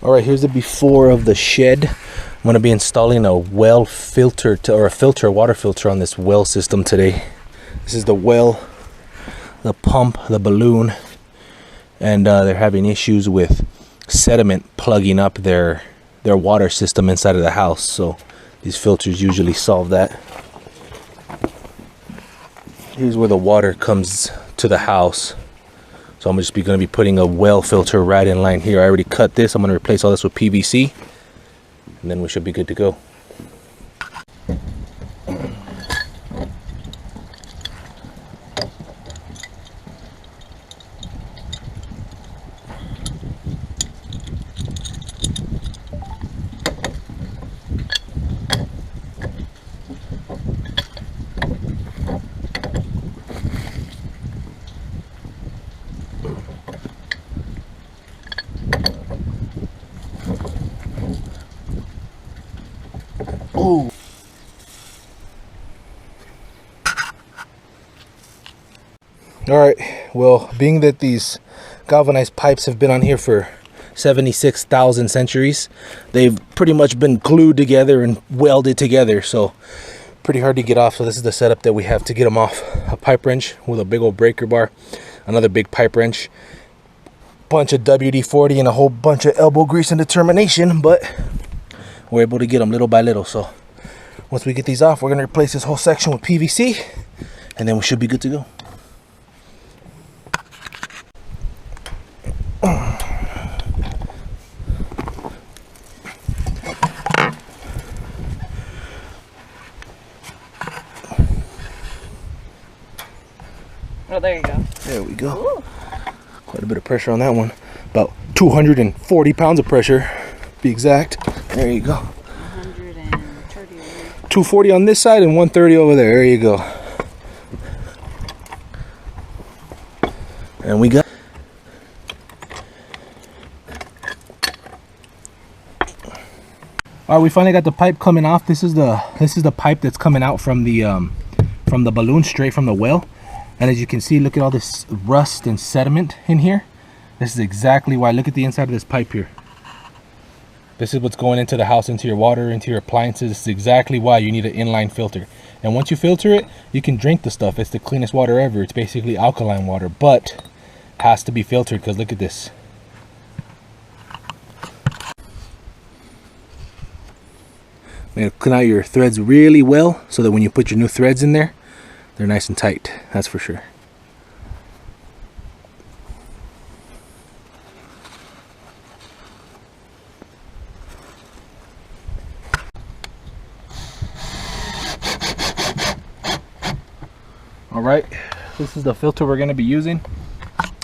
All right, here's the before of the shed. I'm going to be installing a well filter a water filter on this well system today. This is the well, the pump, the balloon, and they're having issues with sediment plugging up their water system inside of the house. So these filters usually solve that. Here's where the water comes to the house. So I'm just going to be putting a well filter right in line here. I already cut this. I'm going to replace all this with PVC, and then we should be good to go. Oh. All right, well, being that these galvanized pipes have been on here for 76,000 centuries, they've pretty much been glued together and welded together, so pretty hard to get off. So this is the setup that we have to get them off. A pipe wrench with a big old breaker bar, another big pipe wrench, bunch of WD-40, and a whole bunch of elbow grease and determination, but we're able to get them little by little. So once we get these off, we're going to replace this whole section with PVC, and then we should be good to go. Oh, there you go. There we go. Ooh. Quite a bit of pressure on that one. About 240 pounds of pressure, to be exact. There you go. 130. 240 on this side and 130 over there. There you go. And we got. All right, we finally got the pipe coming off. This is the pipe that's coming out from the balloon, straight from the well. And as you can see, look at all this rust and sediment in here. This is exactly why. Look at the inside of this pipe here. This is what's going into the house, into your water, into your appliances. This is exactly why you need an inline filter. And once you filter it, you can drink the stuff. It's the cleanest water ever. It's basically alkaline water, but it has to be filtered because look at this. Clean out your threads really well so that when you put your new threads in there, they're nice and tight, that's for sure. All right, this is the filter we're going to be using.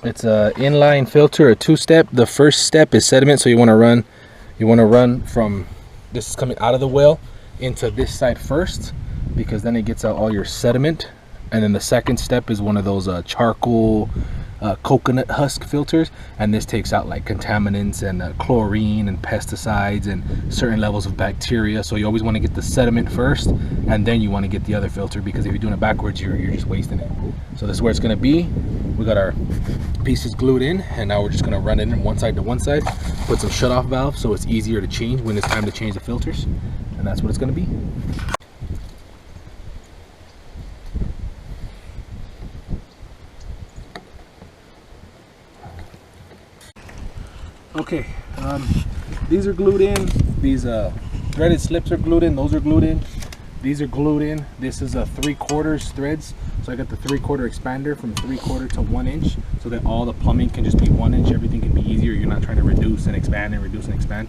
It's a inline filter, a two-step. The first step is sediment, so you want to run from this is coming out of the well into this side first, because then it gets out all your sediment. And then the second step is one of those charcoal coconut husk filters, and this takes out like contaminants and chlorine and pesticides and certain levels of bacteria. So you always want to get the sediment first, and then you want to get the other filter, because if you're doing it backwards, you're just wasting it. So this is where it's going to be. We got our pieces glued in, and now we're just going to run it in one side to one side, put some shutoff valves so it's easier to change when it's time to change the filters, and that's what it's going to be. Okay, these are glued in. These threaded slips are glued in. Those are glued in. These are glued in. This is a 3/4 threads. So I got the 3/4 expander from 3/4 to 1 inch, so that all the plumbing can just be 1 inch. Everything can be easier. You're not trying to reduce and expand and reduce and expand.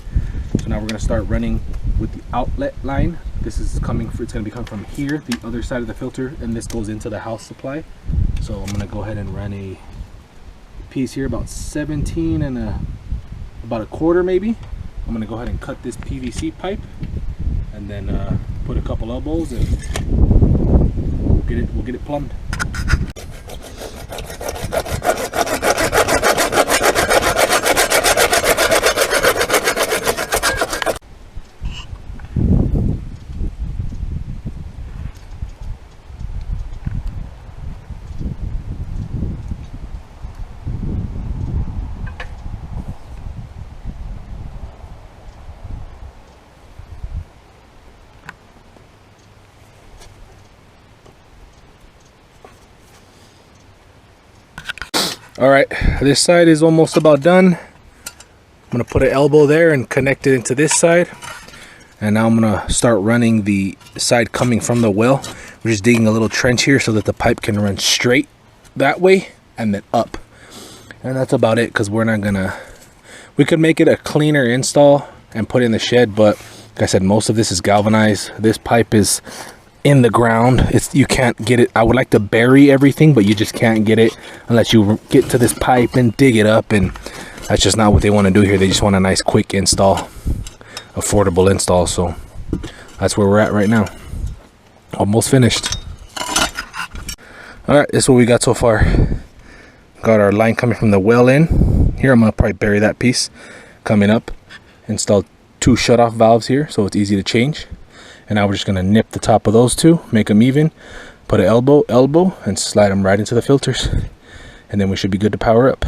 So now we're gonna start running with the outlet line. This is coming. It's gonna be coming from here, the other side of the filter, and this goes into the house supply. So I'm gonna go ahead and run a piece here, about 17 and about a quarter maybe. I'm gonna go ahead and cut this PVC pipe, and then put a couple elbows, and we'll get it plumbed. All right, this side is almost about done. I'm gonna put an elbow there and connect it into this side. And now I'm gonna start running the side coming from the well. We're just digging a little trench here so that the pipe can run straight that way and then up. And that's about it, because we're not gonna, we could make it a cleaner install and put it in the shed, but like I said, most of this is galvanized. This pipe is in the ground. You can't get it. I would like to bury everything, but you just can't get it unless you get to this pipe and dig it up, and that's just not what they want to do here. They just want a nice quick install, affordable install. So that's where we're at right now. Almost finished. All right, this is what we got so far. Got our line coming from the well in here. I'm gonna probably bury that piece coming up. Install 2 shut-off valves here so it's easy to change. And now we're just gonna nip the top of those 2, make them even, put an elbow, and slide them right into the filters. And then we should be good to power up.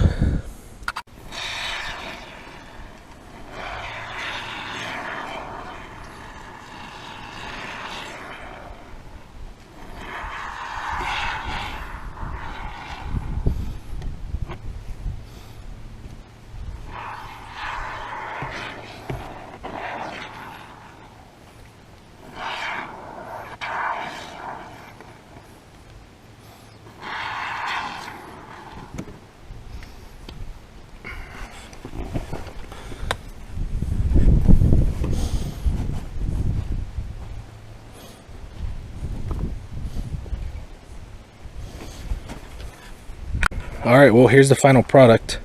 All right, well, here's the final product.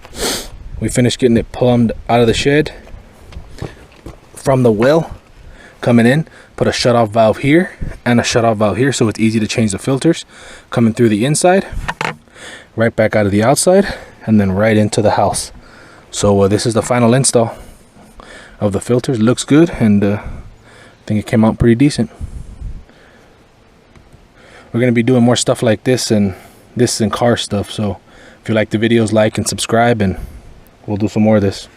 We finished getting it plumbed out of the shed from the well coming in. Put a shut-off valve here and a shut-off valve here so it's easy to change the filters. Coming through the inside, right back out of the outside, and then right into the house. So this is the final install of the filters. Looks good, and I think it came out pretty decent. We're gonna be doing more stuff like this and car stuff, so if you like the videos, like and subscribe, and we'll do some more of this.